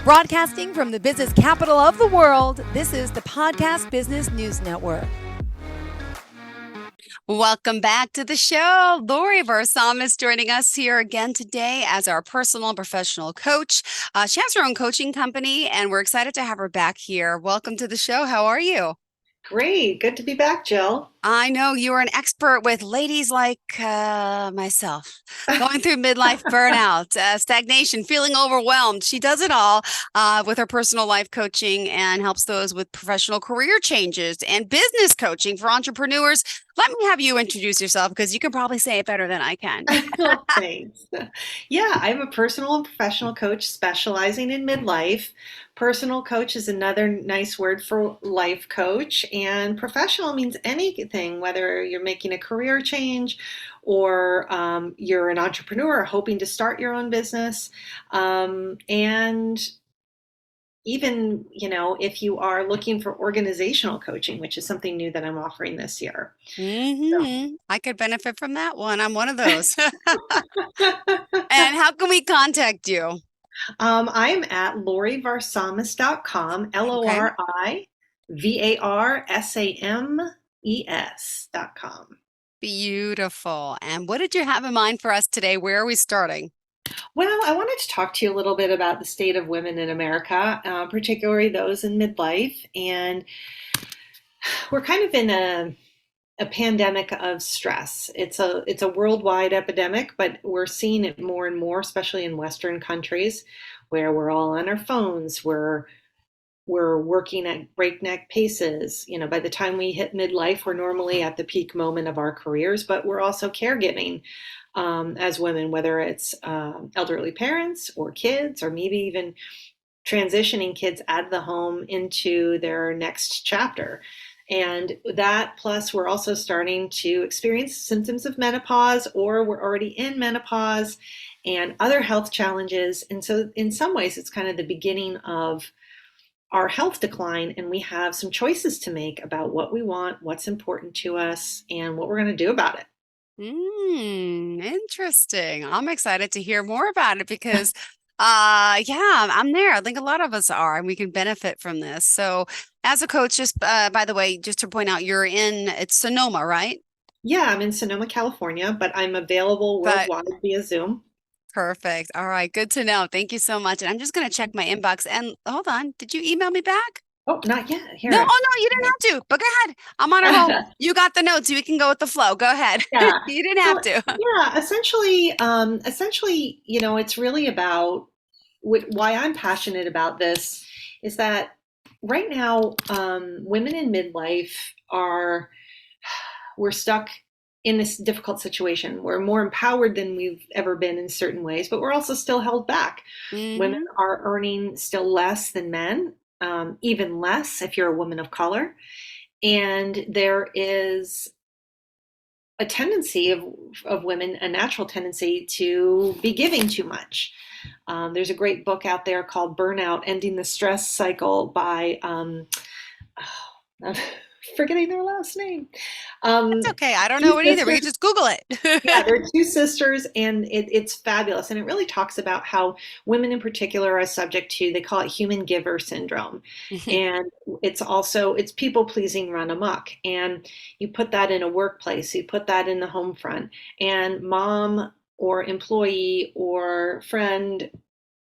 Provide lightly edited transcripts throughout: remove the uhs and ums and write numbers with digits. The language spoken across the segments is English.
Broadcasting from the business capital of the world, this is the Podcast Business News Network. Welcome back to the show. Lori Varsames joining us here again today as our personal and professional coach. She has her own coaching company, and we're excited to have her back here. Welcome to the show. How are you? Great. Good to be back, Jill. I know you are an expert with ladies like myself, going through midlife burnout, stagnation, feeling overwhelmed. She does it all with her personal life coaching and helps those with professional career changes and business coaching for entrepreneurs. Let me have you introduce yourself because you can probably say it better than I can. Oh, thanks. Yeah, I'm a personal and professional coach specializing in midlife. Personal coach is another nice word for life coach, and professional means anything, whether you're making a career change or you're an entrepreneur hoping to start your own business. And even, if you are looking for organizational coaching, which is something new that I'm offering this year. I could benefit from that one. I'm one of those. And how can we contact you? I'm at lorivarsames.com, Okay. LORIVARSAMES.com. Beautiful. And what did you have in mind for us today? Where are we starting? Well, I wanted to talk to you a little bit about the state of women in America, particularly those in midlife. And we're kind of in a pandemic of stress. It's a worldwide epidemic, but we're seeing it more and more, especially in Western countries, where we're all on our phones. We're working at breakneck paces. By the time we hit midlife, we're normally at the peak moment of our careers, but we're also caregiving as women, whether it's elderly parents or kids, or maybe even transitioning kids out of the home into their next chapter. And that, plus we're also starting to experience symptoms of menopause, or we're already in menopause and other health challenges. And so in some ways, it's kind of the beginning of our health decline, and we have some choices to make about what we want, what's important to us, and what we're going to do about it. Interesting. I'm excited to hear more about it because, yeah, I'm there. I think a lot of us are, and we can benefit from this. So, as a coach, just by the way, just to point out, it's Sonoma, right? Yeah, I'm in Sonoma, California, but I'm available But worldwide via Zoom. perfect. All right, good to know. Thank you so much. And I'm just going to check my inbox. And hold on, did you email me back? Oh, not yet. No, oh Here. no, you didn't have to. But go ahead. I'm on a roll. You got the notes. We can go with the flow. Go ahead. Yeah. You didn't So have to. yeah, essentially, it's really about why I'm passionate about this is that right now, women in midlife are we're stuck in this difficult situation. We're more empowered than we've ever been in certain ways, but we're also still held back. Women Hmm. are earning still less than men, even less if you're a woman of color. And there is a tendency of women, a natural tendency to be giving too much. There's a great book out there called Burnout, Ending the Stress Cycle by, I'm forgetting their last name. It's okay. I don't Two know it either. We sisters. can just Google Yeah, it. they're two sisters, and it's fabulous. And it really talks about how women in particular are subject to, they call it human giver syndrome. And it's people pleasing run amok. And you put that in a workplace, you put that in the home front, and mom or employee or friend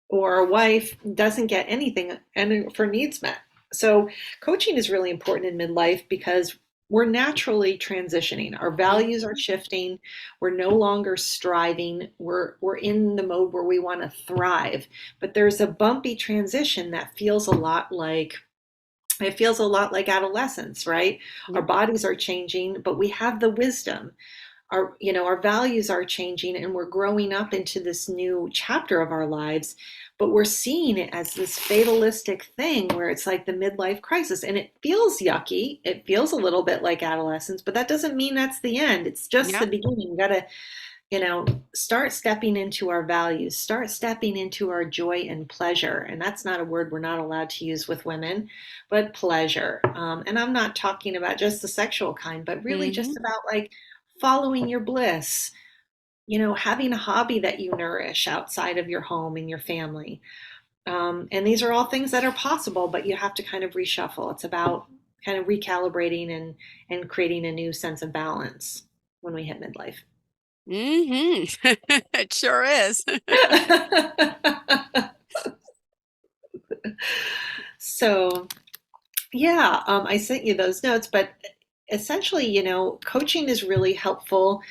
or wife doesn't get anything and for needs met. So coaching is really important in midlife because we're naturally transitioning. Our values are shifting. We're no longer striving. We're in the mode where we want to thrive. But there's a bumpy transition that feels a lot like adolescence, right? Our Yep. bodies are changing, but we have the wisdom. Our values are changing, and we're growing up into this new chapter of our lives, but we're seeing it as this fatalistic thing where it's like the midlife crisis, and it feels yucky. It feels a little bit like adolescence, but that doesn't mean that's the end. It's just the Yep. beginning. We got to, start stepping into our values, start stepping into our joy and pleasure. And that's not a word we're not allowed to use with women, but pleasure. And I'm not talking about just the sexual kind, but really just Hmm. about like following your bliss, having a hobby that you nourish outside of your home and your family. And these are all things that are possible, but you have to kind of reshuffle. It's about kind of recalibrating and creating a new sense of balance when we hit midlife. It sure is. So, yeah, I sent you those notes, but essentially, coaching is really helpful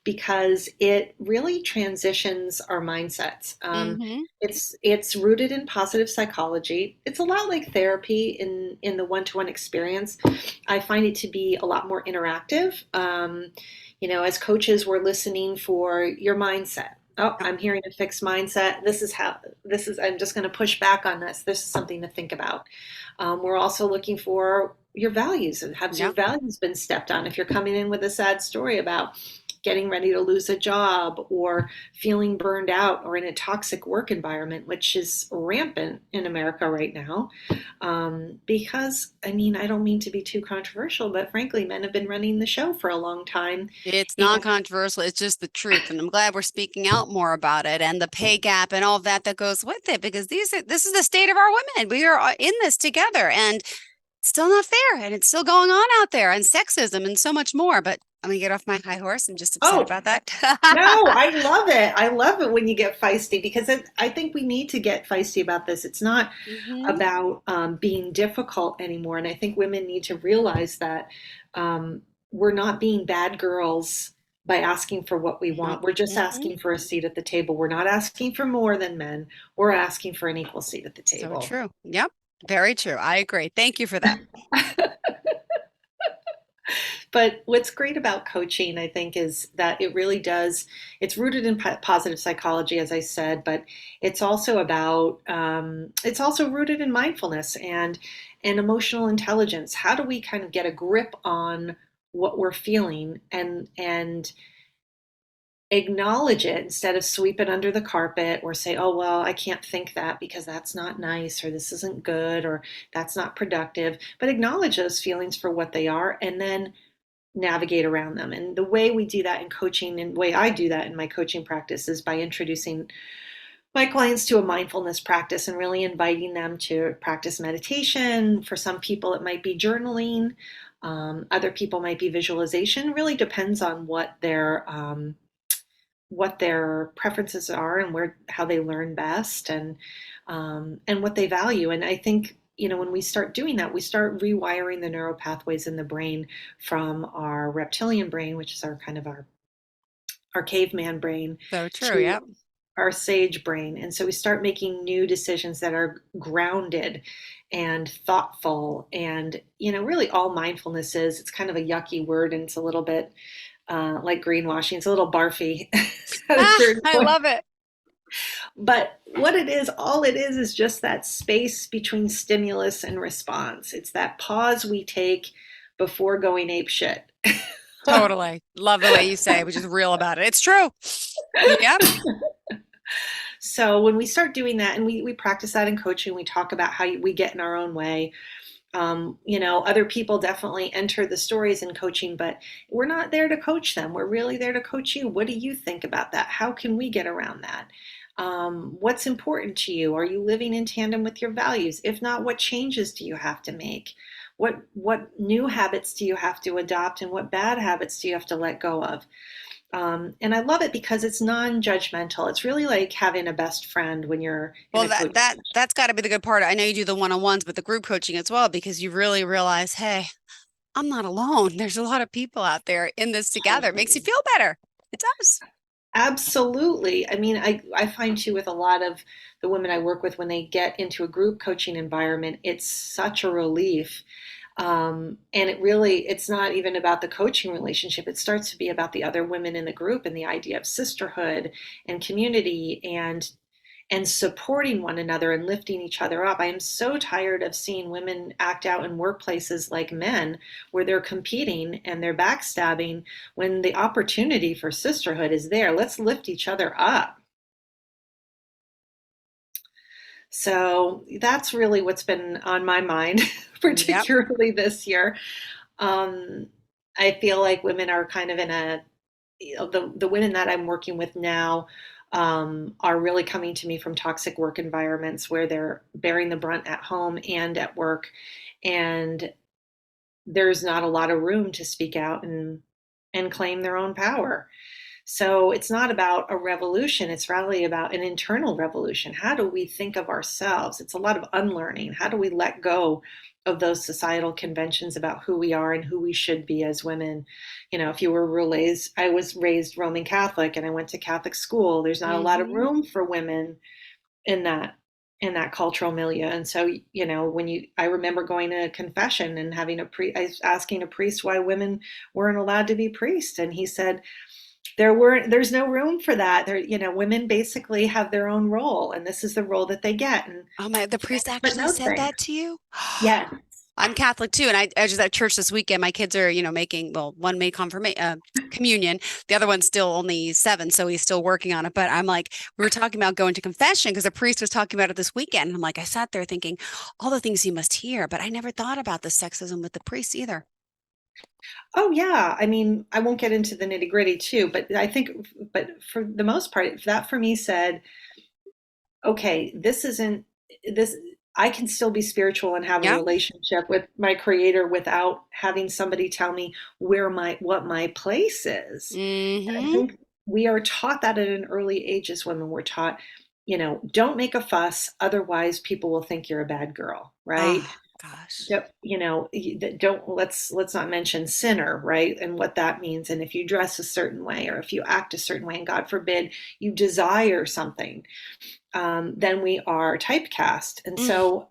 because it really transitions our mindsets. Hmm. It's rooted in positive psychology. It's a lot like therapy in the one-to-one experience. I find it to be a lot more interactive. As coaches, we're listening for your mindset. Oh, Yep. I'm hearing a fixed mindset. I'm just going to push back on this. This is something to think about. We're also looking for your values and have your Yep. values been stepped on? If you're coming in with a sad story about getting ready to lose a job or feeling burned out or in a toxic work environment, which is rampant in America right now. Because, I mean, I don't mean to be too controversial, but frankly, men have been running the show for a long time. It's And non-controversial. It's just the truth. And I'm glad we're speaking out more about it and the pay gap and all of that that goes with it, because this is the state of our women. We are in this together, and it's still not fair, and it's still going on out there, and sexism and so much more. But I'm gonna get off my high horse. I'm just upset oh, about that. no, I love it. I love it when you get feisty because I think we need to get feisty about this. It's not Hmm. about being difficult anymore. And I think women need to realize that um, we're not being bad girls by asking for what we Hmm. want. We're just Hmm. asking for a seat at the table. We're not asking for more than men. We're asking for an equal seat at the So table. true. Yep. Very true. I agree. Thank you for that. But what's great about coaching, I think, is that it's rooted in positive psychology, as I said, but it's also rooted in mindfulness and emotional intelligence. How do we kind of get a grip on what we're feeling and acknowledge it instead of sweep it under the carpet or say, oh, well, I can't think that because that's not nice or this isn't good or that's not productive, but acknowledge those feelings for what they are and then navigate around them. And the way we do that in coaching and the way I do that in my coaching practice is by introducing my clients to a mindfulness practice and really inviting them to practice meditation. For some people, it might be journaling. Other people might be visualization. It really depends on what their preferences are and where how they learn best and what they value. And I think when we start doing that, we start rewiring the neural pathways in the brain from our reptilian brain, which is our caveman brain, So true. to Yep. our sage brain. And so we start making new decisions that are grounded and thoughtful. And really all mindfulness is, it's kind of a yucky word and it's a little bit like greenwashing. It's a little barfy at a Ah, certain I point. love it. But what it is, all it is just that space between stimulus and response. It's that pause we take before going ape shit. Totally. Love the way you say it, which is real about it. It's true. Yep. So when we start doing that, and we practice that in coaching, we talk about how we get in our own way. Other people definitely enter the stories in coaching, but we're not there to coach them. We're really there to coach you. What do you think about that? How can we get around that? What's important to you? Are you living in tandem with your values? If not, what changes do you have to make? What new habits do you have to adopt, and what bad habits do you have to let go of? And I love it because it's non-judgmental. It's really like having a best friend when you're in Well, a coaching session. that's got to be the good part. I know you do the one-on-ones, but the group coaching as well, because you really realize, hey, I'm not alone. There's a lot of people out there in this together. It makes you Totally. feel better. It does. Absolutely. I mean, I find too with a lot of the women I work with when they get into a group coaching environment, it's such a relief. And it's not even about the coaching relationship. It starts to be about the other women in the group and the idea of sisterhood and community and supporting one another and lifting each other up. I am so tired of seeing women act out in workplaces like men where they're competing and they're backstabbing when the opportunity for sisterhood is there. Let's lift each other up. So that's really what's been on my mind, Yep. particularly this year. Um, I feel like women are kind of in the women that I'm working with now are really coming to me from toxic work environments where they're bearing the brunt at home and at work. And there's not a lot of room to speak out and claim their own power. So it's not about a revolution, it's really about an internal revolution. How do we think of ourselves? It's a lot of unlearning. How do we let go of those societal conventions about who we are and who we should be as women? If you were raised, I was raised Roman Catholic and I went to Catholic school, there's not a lot of Hmm. room for women in that cultural milieu. And so, I remember going to confession and I was asking a priest why women weren't allowed to be priests. And he said, there's no room for that. Women basically have their own role and this is the role that they get. And Oh my, the priest thanks, but actually no said thanks. that to you? Yeah. I'm Catholic too, and I was at church this weekend. My kids are, making, well, one made confirmation, communion. The other one's still only 7, so he's still working on it. But I'm like, we were talking about going to confession because the priest was talking about it this weekend. And I'm like, I sat there thinking all the things he must hear, but I never thought about the sexism with the priests either. Oh yeah. I mean, I won't get into the nitty gritty too, but for the most part, that for me said, okay, this isn't this. I can still be spiritual and have a Yep. relationship with my creator without having somebody tell me what my place is. And I Mm-hmm. think we are taught that at an early age as women. We're taught, don't make a fuss, otherwise people will think you're a bad girl, right? Oh gosh. Don't let's not mention sinner, right? And what that means. And if you dress a certain way or if you act a certain way, and God forbid you desire something, then we are typecast. And Mm, so,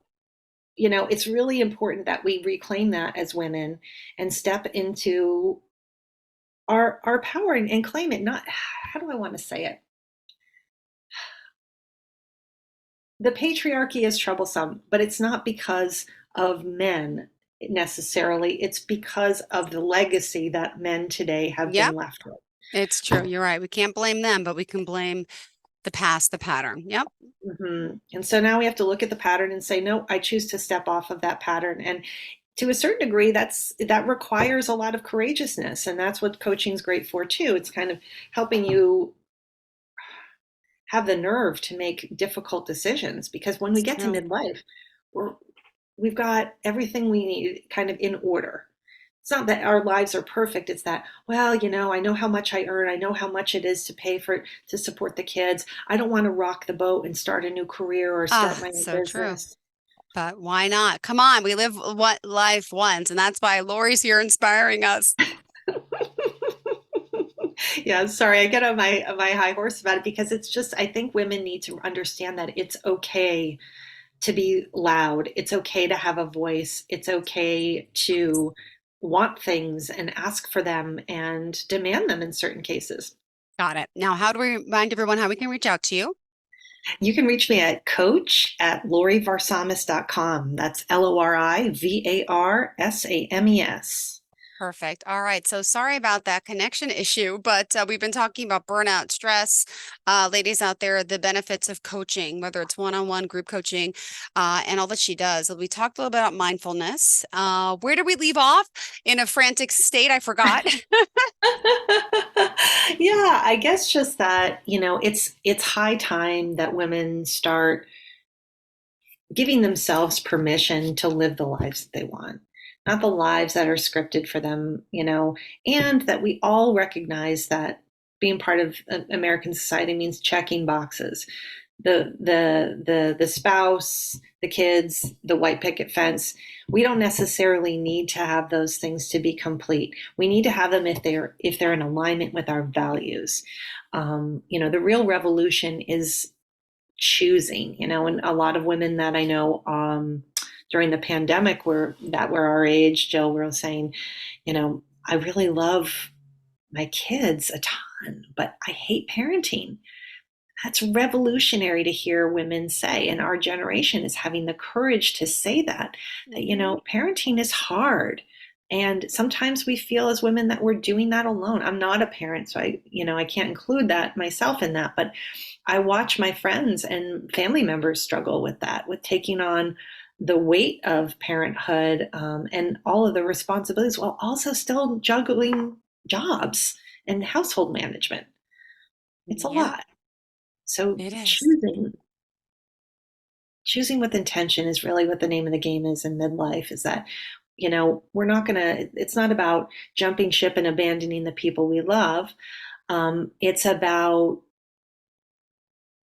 it's really important that we reclaim that as women and step into our power and claim it. Not, how do I want to say it? The patriarchy is troublesome, but it's not because of men necessarily. It's because of the legacy that men today have been yep, left with. it's true. You're right. We can't blame them, but we can blame the past, the pattern. Yep. And so now we have to look at the pattern and say, no, I choose to step off of that pattern. And to a certain degree, that requires a lot of courageousness, and that's what coaching's great for too. It's kind of helping you have the nerve to make difficult decisions, because when we It's get to true. midlife, we're we've got everything we need kind of in order. It's not that our lives are perfect. It's that, well, I know how much I earn. I know how much it is to pay to support the kids. I don't want to rock the boat and start a new career or start Ah, my own so true. business. But why not? Come on, we live what life once, and that's why Lori's here inspiring us. Yeah, sorry, I get on my high horse about it because it's just, I think women need to understand that it's okay to be loud. It's okay to have a voice. It's okay to want things and ask for them and demand them in certain cases. Got it. Now, how do we remind everyone how we can reach out to you? You can reach me at coach@lorivarsames.com. That's LORIVARSAMES. Perfect. All right. So sorry about that connection issue, but we've been talking about burnout, stress, ladies out there, the benefits of coaching, whether it's one-on-one group coaching, and all that she does. We talked a little bit about mindfulness. Where did we leave off? In a frantic state, I forgot. Yeah, I guess just that, it's high time that women start giving themselves permission to live the lives that they want, not the lives that are scripted for them, and that we all recognize that being part of American society means checking boxes. The spouse, the kids, the white picket fence. We don't necessarily need to have those things to be complete. We need to have them if they're in alignment with our values. The real revolution is choosing, and a lot of women that I know during the pandemic were our age, Jill, were saying, I really love my kids a ton, but I hate parenting. That's revolutionary to hear women say. And our generation is having the courage to say that, Mhm. parenting is hard. And sometimes we feel as women that we're doing that alone. I'm not a parent, so I can't include that myself in that, but I watch my friends and family members struggle with that, with taking on the weight of parenthood, and all of the responsibilities while also still juggling jobs and household management. It's a Yeah. lot. So It is. choosing with intention is really what the name of the game is in midlife, is that, we're not going to, it's not about jumping ship and abandoning the people we love. It's about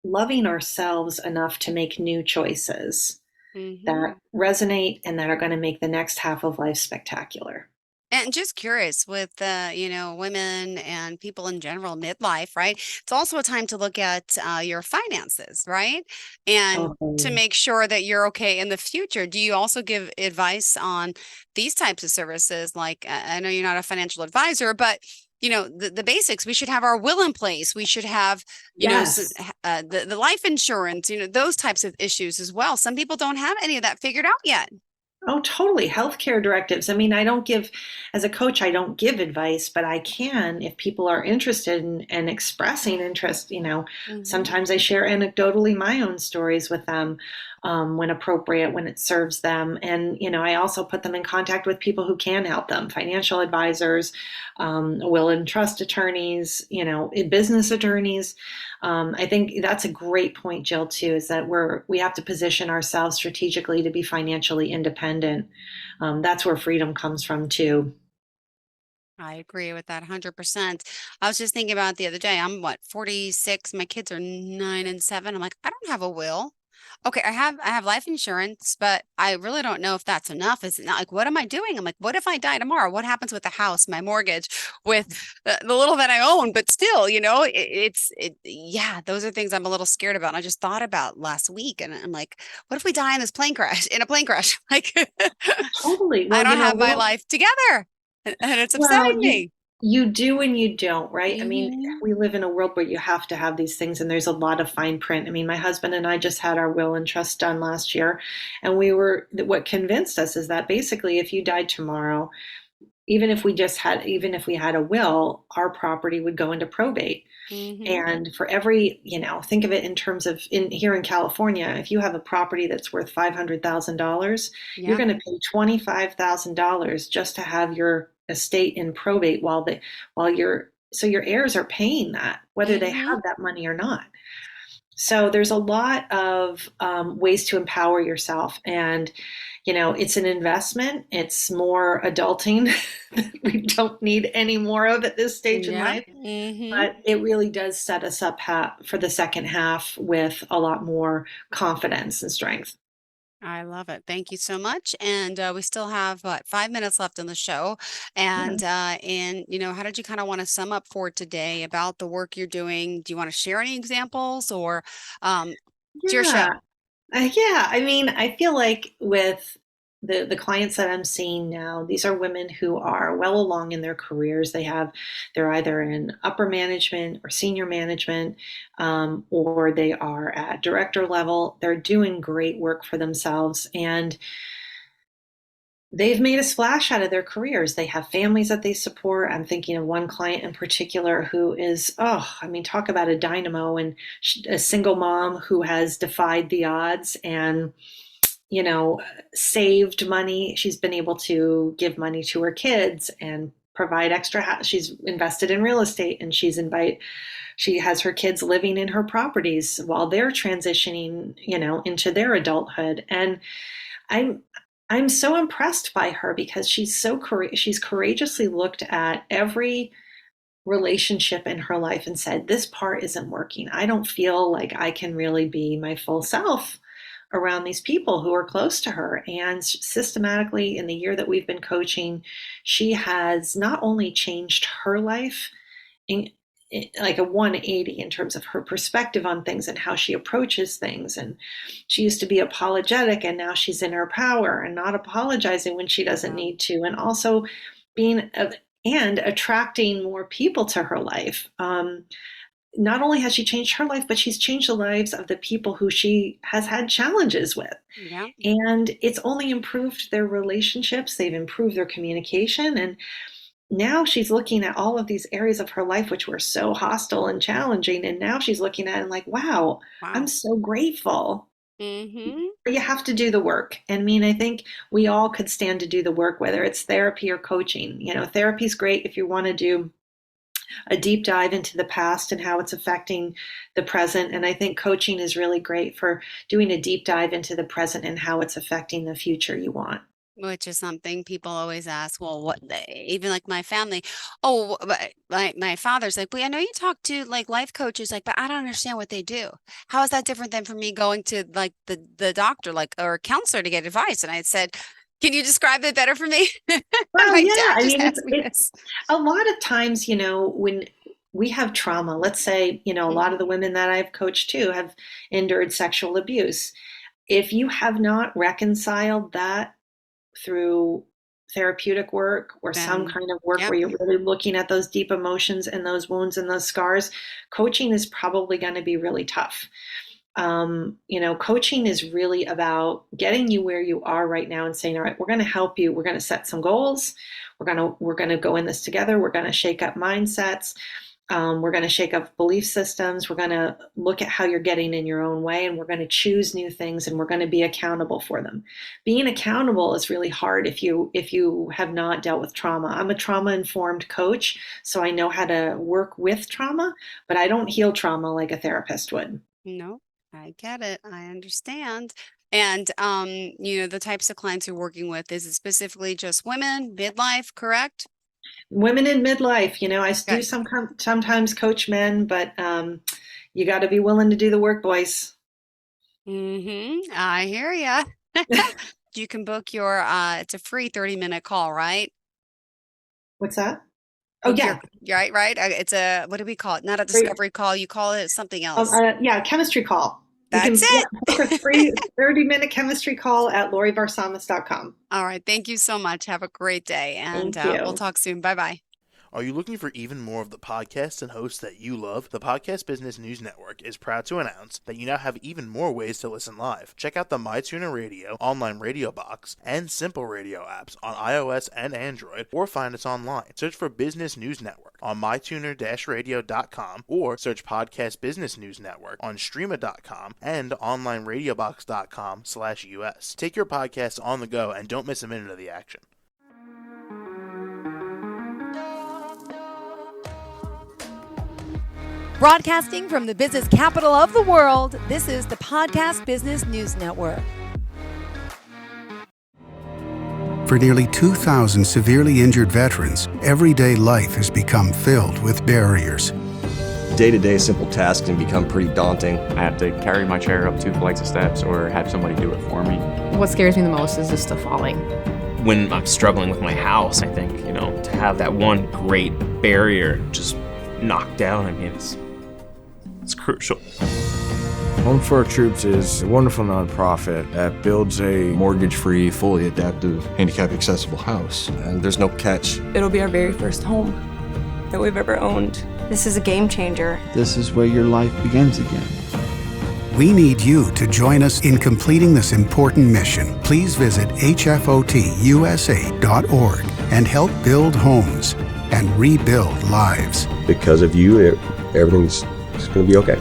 loving ourselves enough to make new choices Hmm. that resonate and that are going to make the next half of life spectacular. And just curious with women and people in general, midlife, right? It's also a time to look at your finances, right? And to Totally. make sure that you're okay in the future. Do you also give advice on these types of services? Like, I know you're not a financial advisor, but the basics. We should have our will in place. We should have, Yes. the life insurance. Those types of issues as well. Some people don't have any of that figured out yet. Oh, totally. Healthcare directives. I mean, I don't give, as a coach, I don't give advice, but I can if people are interested in and expressing interest. Hmm. Sometimes I share anecdotally my own stories with them when appropriate, when it serves them. And, I also put them in contact with people who can help them, financial advisors, will and trust attorneys, business attorneys. I think that's a great point, Jill, too, is that we have to position ourselves strategically to be financially independent. That's where freedom comes from, too. I agree with that 100%. I was just thinking about it the other day. I'm what, 46? My kids are 9 and 7. I'm like, I don't have a will. Okay, I have life insurance, but I really don't know if that's enough. Is it not like what am I doing? I'm like, what if I die tomorrow? What happens with the house, my mortgage, with the little that I own? But still, yeah, those are things I'm a little scared about. And I just thought about last week, and I'm like, what if we die in this plane crash, in a plane crash? Like, Totally. I Well, don't have my life together. And it's well, upsetting you me. you do and you don't, right? I mean, Hmm. we live in a world where you have to have these things, and there's a lot of fine print. I mean, my husband and I just had our will and trust done last year, and what convinced us is that basically, if you died tomorrow, even if we had a will, our property would go into probate. Hmm. And for every, think of it in terms of in here in California, if you have a property that's worth $500,000, you're Yeah. going to pay $25,000 just to have your estate in probate so your heirs are paying that, whether they Hmm. have that money or not. So there's a lot of ways to empower yourself, and it's an investment. It's more adulting that we don't need any more of at this stage in Yeah. life. Hmm. But it really does set us up for the second half with a lot more confidence and strength. I love it. Thank you so much. And we still have what, 5 minutes left in the show. Yeah. How did you kind of want to sum up for today about the work you're doing? Do you want to share any examples, or it's your Yeah. show? Yeah. I mean, I feel like with the clients that I'm seeing now, these are women who are well along in their careers. They're either in upper management or senior management, or they are at director level. They're doing great work for themselves, and they've made a splash out of their careers. They have families that they support. I'm thinking of one client in particular who is, oh, I mean, talk about a dynamo, and a single mom who has defied the odds and, you know, saved money. She's been able to give money to her kids and provide extra. She's invested in real estate, and she has her kids living in her properties while they're transitioning, into their adulthood. And I'm I'm so impressed by her because she's courageously looked at every relationship in her life and said, this part isn't working. I don't feel like I can really be my full self around these people who are close to her. And systematically, in the year that we've been coaching, she has not only changed her life in, like a 180 in terms of her perspective on things and how she approaches things. And she used to be apologetic, and now she's in her power and not apologizing when she doesn't Wow. need to, and also being and attracting more people to her life. Not only has she changed her life, but she's changed the lives of the people who she has had challenges with. Yeah. And it's only improved their relationships. They've improved their communication. And now she's looking at all of these areas of her life which were so hostile and challenging. And now she's looking at it and like, wow, I'm Wow. so grateful. Hmm. But you have to do the work. And I mean, I think we all could stand to do the work, whether it's therapy or coaching. Therapy's great if you want to do a deep dive into the past and how it's affecting the present. And I think coaching is really great for doing a deep dive into the present and how it's affecting the future you want. Which is something people always ask. Well, even like my family. Oh, but my father's like, well, I know you talk to like life coaches, like, but I don't understand what they do. How is that different than for me going to like the doctor, like, or a counselor to get advice? And I said, can you describe it better for me? Well, My yeah, dad I just mean, asked me it's this. a lot of times, when we have trauma, let's say, a lot of the women that I've coached too have endured sexual abuse. If you have not reconciled that through therapeutic work or some Then, kind of work yep. where you're really looking at those deep emotions and those wounds and those scars, coaching is probably going to be really tough. Coaching is really about getting you where you are right now and saying, all right, we're going to help you. We're going to set some goals. We're going to go in this together. We're going to shake up mindsets. We're going to shake up belief systems. We're going to look at how you're getting in your own way, and we're going to choose new things, and we're going to be accountable for them. Being accountable is really hard if you have not dealt with trauma. I'm a trauma-informed coach, so I know how to work with trauma, but I don't heal trauma like a therapist would. No, I get it. I understand. And the types of clients you're working with, is it specifically just women, midlife, correct? Women in midlife, I do Okay. sometimes coach men, but you got to be willing to do the work, boys. I hear ya. You can book your it's a free 30-minute call, right? What's that? Oh, Book yeah. right. It's a, what do we call it? Not a Free, discovery call. You call it something else. yeah, chemistry call. You That's can book a it. free 30-minute chemistry call at lorivarsames.com. All right. Thank you so much. Have a great day, and Thank we'll you. talk soon. Bye-bye. Are you looking for even more of the podcasts and hosts that you love? The Podcast Business News Network is proud to announce that you now have even more ways to listen live. Check out the MyTuner Radio, online radio box, and Simple Radio apps on iOS and Android, or find us online. Search for Business News Network on mytuner-radio.com, or search Podcast Business News Network on streama.com and onlineradiobox.com/US. Take your podcast on the go and don't miss a minute of the action. Broadcasting from the business capital of the world, this is the Podcast Business News Network. For nearly 2,000 severely injured veterans, everyday life has become filled with barriers. Day-to-day simple tasks can become pretty daunting. I have to carry my chair up 2 flights of steps or have somebody do it for me. What scares me the most is just the falling. When I'm struggling with my house, I think, to have that one great barrier just knocked down, it's crucial. Home for Our Troops is a wonderful nonprofit that builds a Mortgage-free, fully adaptive, handicap-accessible house. And there's no catch. It'll be our very first home that we've ever owned. This is a game changer. This is where your life begins again. We need you to join us in completing this important mission. Please visit hfotusa.org and help build homes and rebuild lives. Because of you, everything's going to be okay.